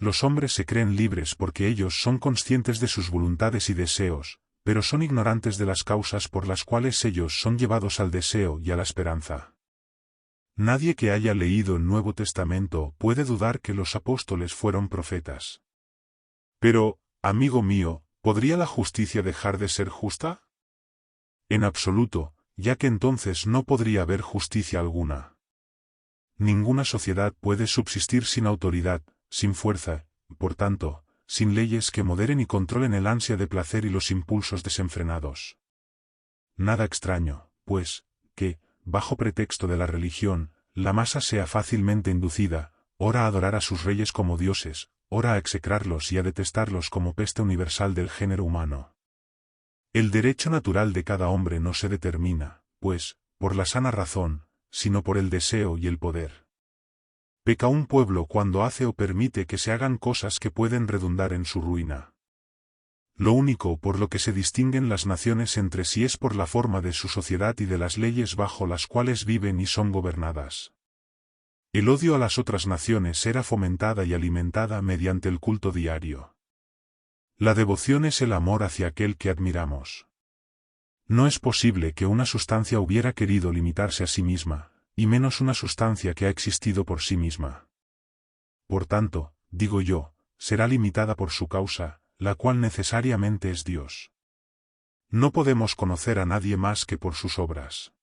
Los hombres se creen libres porque ellos son conscientes de sus voluntades y deseos, pero son ignorantes de las causas por las cuales ellos son llevados al deseo y a la esperanza. Nadie que haya leído el Nuevo Testamento puede dudar que los apóstoles fueron profetas. Pero, amigo mío, ¿podría la justicia dejar de ser justa? En absoluto, ya que entonces no podría haber justicia alguna. Ninguna sociedad puede subsistir sin autoridad, sin fuerza, por tanto, sin leyes que moderen y controlen el ansia de placer y los impulsos desenfrenados. Nada extraño, pues, que, bajo pretexto de la religión, la masa sea fácilmente inducida, ora a adorar a sus reyes como dioses, ora a execrarlos y a detestarlos como peste universal del género humano. El derecho natural de cada hombre no se determina, pues, por la sana razón, sino por el deseo y el poder. Peca un pueblo cuando hace o permite que se hagan cosas que pueden redundar en su ruina. Lo único por lo que se distinguen las naciones entre sí es por la forma de su sociedad y de las leyes bajo las cuales viven y son gobernadas. El odio a las otras naciones era fomentada y alimentada mediante el culto diario. La devoción es el amor hacia aquel que admiramos. No es posible que una sustancia hubiera querido limitarse a sí misma, y menos una sustancia que ha existido por sí misma. Por tanto, digo yo, será limitada por su causa, la cual necesariamente es Dios. No podemos conocer a nadie más que por sus obras.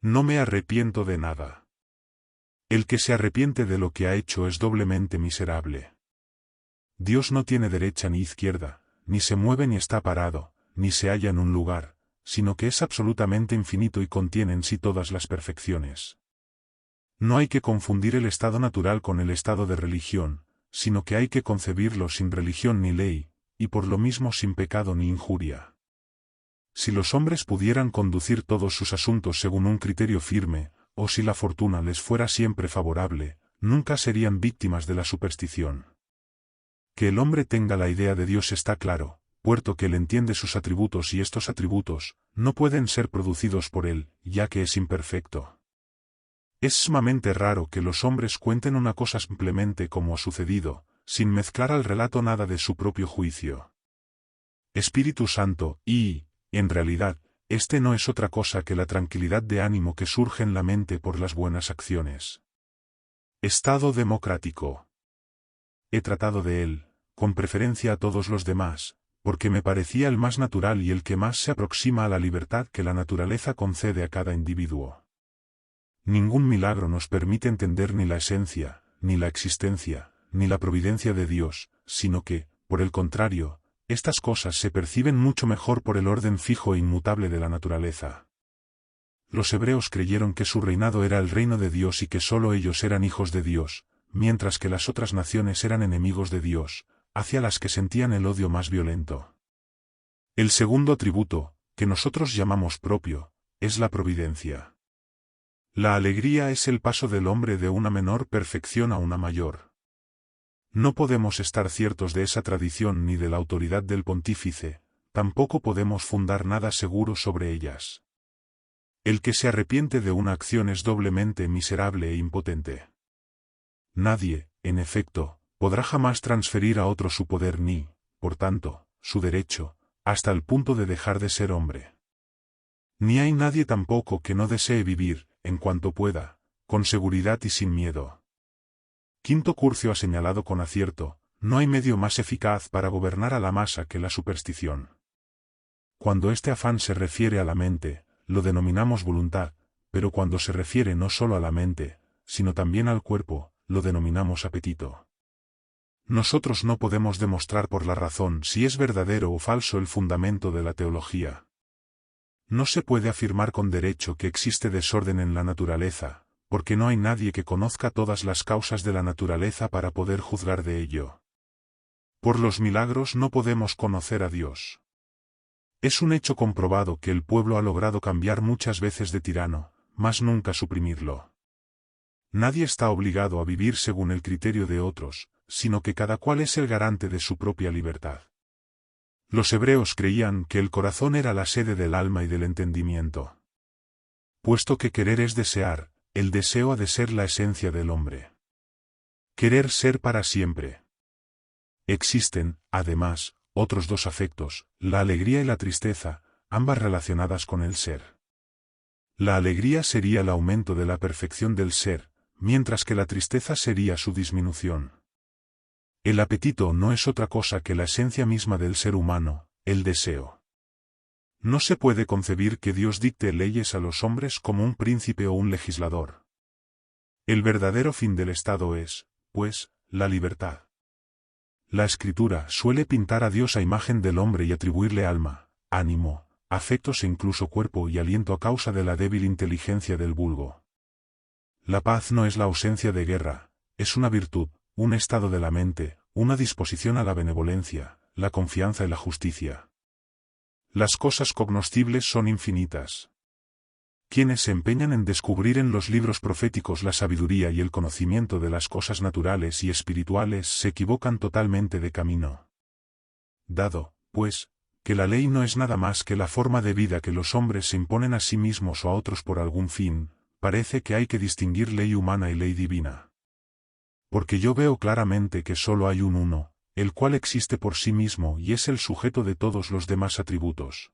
No me arrepiento de nada. El que se arrepiente de lo que ha hecho es doblemente miserable. Dios no tiene derecha ni izquierda, ni se mueve ni está parado, ni se halla en un lugar, sino que es absolutamente infinito y contiene en sí todas las perfecciones. No hay que confundir el estado natural con el estado de religión, sino que hay que concebirlo sin religión ni ley, y por lo mismo sin pecado ni injuria. Si los hombres pudieran conducir todos sus asuntos según un criterio firme, o si la fortuna les fuera siempre favorable, nunca serían víctimas de la superstición. Que el hombre tenga la idea de Dios está claro, puesto que él entiende sus atributos y estos atributos no pueden ser producidos por él, ya que es imperfecto. Es sumamente raro que los hombres cuenten una cosa simplemente como ha sucedido, sin mezclar al relato nada de su propio juicio. Espíritu Santo, en realidad, este no es otra cosa que la tranquilidad de ánimo que surge en la mente por las buenas acciones. Estado democrático. He tratado de él, con preferencia a todos los demás, porque me parecía el más natural y el que más se aproxima a la libertad que la naturaleza concede a cada individuo. Ningún milagro nos permite entender ni la esencia, ni la existencia, ni la providencia de Dios, sino que, por el contrario, estas cosas se perciben mucho mejor por el orden fijo e inmutable de la naturaleza. Los hebreos creyeron que su reinado era el reino de Dios y que sólo ellos eran hijos de Dios, mientras que las otras naciones eran enemigos de Dios, hacia las que sentían el odio más violento. El segundo atributo, que nosotros llamamos propio, es la providencia. La alegría es el paso del hombre de una menor perfección a una mayor. No podemos estar ciertos de esa tradición ni de la autoridad del pontífice, tampoco podemos fundar nada seguro sobre ellas. El que se arrepiente de una acción es doblemente miserable e impotente. Nadie, en efecto, podrá jamás transferir a otro su poder ni, por tanto, su derecho, hasta el punto de dejar de ser hombre. Ni hay nadie tampoco que no desee vivir, en cuanto pueda, con seguridad y sin miedo. Quinto Curcio ha señalado con acierto, no hay medio más eficaz para gobernar a la masa que la superstición. Cuando este afán se refiere a la mente, lo denominamos voluntad, pero cuando se refiere no solo a la mente, sino también al cuerpo, lo denominamos apetito. Nosotros no podemos demostrar por la razón si es verdadero o falso el fundamento de la teología. No se puede afirmar con derecho que existe desorden en la naturaleza, porque no hay nadie que conozca todas las causas de la naturaleza para poder juzgar de ello. Por los milagros no podemos conocer a Dios. Es un hecho comprobado que el pueblo ha logrado cambiar muchas veces de tirano, mas nunca suprimirlo. Nadie está obligado a vivir según el criterio de otros, sino que cada cual es el garante de su propia libertad. Los hebreos creían que el corazón era la sede del alma y del entendimiento. Puesto que querer es desear, el deseo ha de ser la esencia del hombre. Querer ser para siempre. Existen, además, otros dos afectos, la alegría y la tristeza, ambas relacionadas con el ser. La alegría sería el aumento de la perfección del ser, mientras que la tristeza sería su disminución. El apetito no es otra cosa que la esencia misma del ser humano, el deseo. No se puede concebir que Dios dicte leyes a los hombres como un príncipe o un legislador. El verdadero fin del Estado es, pues, la libertad. La Escritura suele pintar a Dios a imagen del hombre y atribuirle alma, ánimo, afectos e incluso cuerpo y aliento a causa de la débil inteligencia del vulgo. La paz no es la ausencia de guerra, es una virtud, un estado de la mente, una disposición a la benevolencia, la confianza y la justicia. Las cosas cognoscibles son infinitas. Quienes se empeñan en descubrir en los libros proféticos la sabiduría y el conocimiento de las cosas naturales y espirituales se equivocan totalmente de camino. Dado, pues, que la ley no es nada más que la forma de vida que los hombres se imponen a sí mismos o a otros por algún fin, parece que hay que distinguir ley humana y ley divina. Porque yo veo claramente que solo hay un uno, el cual existe por sí mismo y es el sujeto de todos los demás atributos.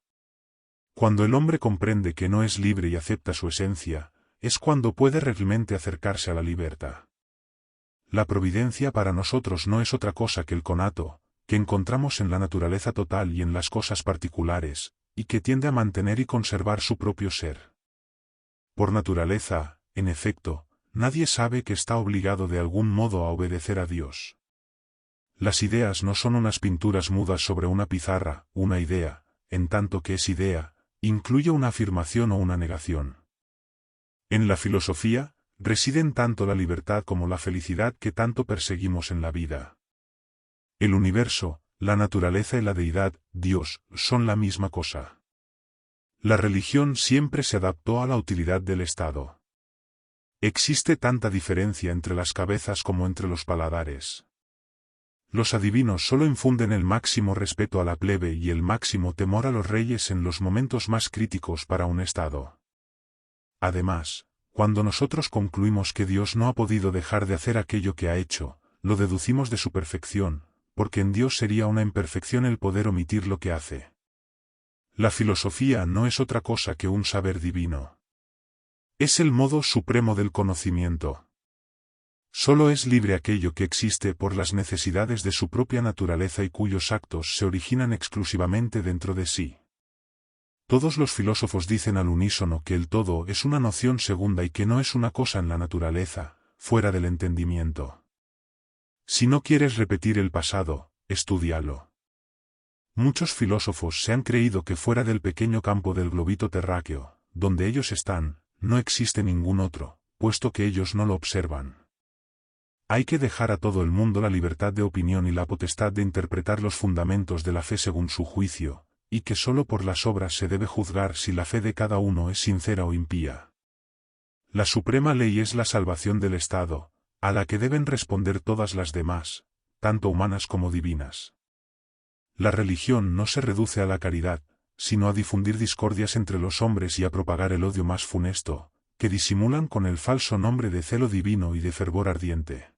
Cuando el hombre comprende que no es libre y acepta su esencia, es cuando puede realmente acercarse a la libertad. La providencia para nosotros no es otra cosa que el conato, que encontramos en la naturaleza total y en las cosas particulares, y que tiende a mantener y conservar su propio ser. Por naturaleza, en efecto, nadie sabe que está obligado de algún modo a obedecer a Dios. Las ideas no son unas pinturas mudas sobre una pizarra, una idea, en tanto que es idea, incluye una afirmación o una negación. En la filosofía, residen tanto la libertad como la felicidad que tanto perseguimos en la vida. El universo, la naturaleza y la deidad, Dios, son la misma cosa. La religión siempre se adaptó a la utilidad del Estado. Existe tanta diferencia entre las cabezas como entre los paladares. Los adivinos solo infunden el máximo respeto a la plebe y el máximo temor a los reyes en los momentos más críticos para un Estado. Además, cuando nosotros concluimos que Dios no ha podido dejar de hacer aquello que ha hecho, lo deducimos de su perfección, porque en Dios sería una imperfección el poder omitir lo que hace. La filosofía no es otra cosa que un saber divino. Es el modo supremo del conocimiento. Solo es libre aquello que existe por las necesidades de su propia naturaleza y cuyos actos se originan exclusivamente dentro de sí. Todos los filósofos dicen al unísono que el todo es una noción segunda y que no es una cosa en la naturaleza, fuera del entendimiento. Si no quieres repetir el pasado, estúdialo. Muchos filósofos se han creído que fuera del pequeño campo del globito terráqueo, donde ellos están, no existe ningún otro, puesto que ellos no lo observan. Hay que dejar a todo el mundo la libertad de opinión y la potestad de interpretar los fundamentos de la fe según su juicio, y que sólo por las obras se debe juzgar si la fe de cada uno es sincera o impía. La suprema ley es la salvación del Estado, a la que deben responder todas las demás, tanto humanas como divinas. La religión no se reduce a la caridad, sino a difundir discordias entre los hombres y a propagar el odio más funesto, que disimulan con el falso nombre de celo divino y de fervor ardiente.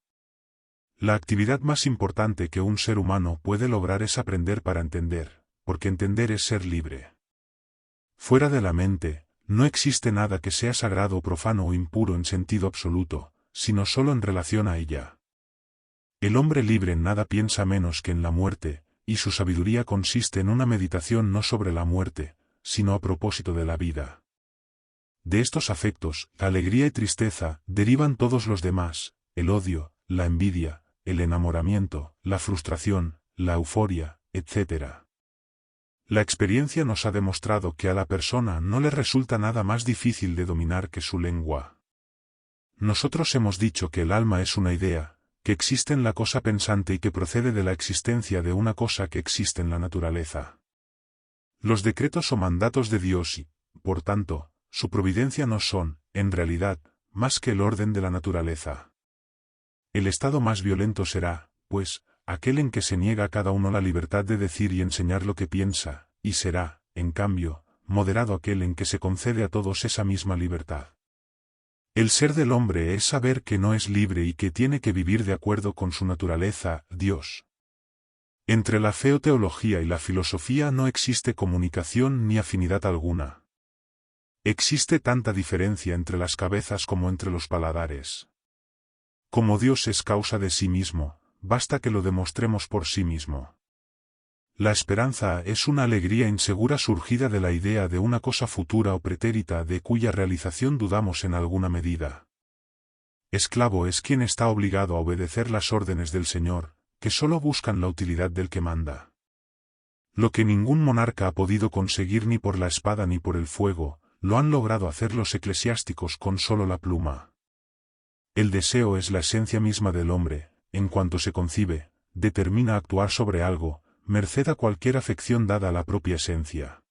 La actividad más importante que un ser humano puede lograr es aprender para entender, porque entender es ser libre. Fuera de la mente, no existe nada que sea sagrado o profano o impuro en sentido absoluto, sino solo en relación a ella. El hombre libre en nada piensa menos que en la muerte, y su sabiduría consiste en una meditación no sobre la muerte, sino a propósito de la vida. De estos afectos, alegría y tristeza, derivan todos los demás, el odio, la envidia, el enamoramiento, la frustración, la euforia, etc. La experiencia nos ha demostrado que a la persona no le resulta nada más difícil de dominar que su lengua. Nosotros hemos dicho que el alma es una idea, que existe en la cosa pensante y que procede de la existencia de una cosa que existe en la naturaleza. Los decretos o mandatos de Dios y, por tanto, su providencia no son, en realidad, más que el orden de la naturaleza. El estado más violento será, pues, aquel en que se niega a cada uno la libertad de decir y enseñar lo que piensa, y será, en cambio, moderado aquel en que se concede a todos esa misma libertad. El ser del hombre es saber que no es libre y que tiene que vivir de acuerdo con su naturaleza, Dios. Entre la feoteología y la filosofía no existe comunicación ni afinidad alguna. Existe tanta diferencia entre las cabezas como entre los paladares. Como Dios es causa de sí mismo, basta que lo demostremos por sí mismo. La esperanza es una alegría insegura surgida de la idea de una cosa futura o pretérita de cuya realización dudamos en alguna medida. Esclavo es quien está obligado a obedecer las órdenes del Señor, que solo buscan la utilidad del que manda. Lo que ningún monarca ha podido conseguir ni por la espada ni por el fuego, lo han logrado hacer los eclesiásticos con solo la pluma. El deseo es la esencia misma del hombre, en cuanto se concibe, determina actuar sobre algo, merced a cualquier afección dada a la propia esencia.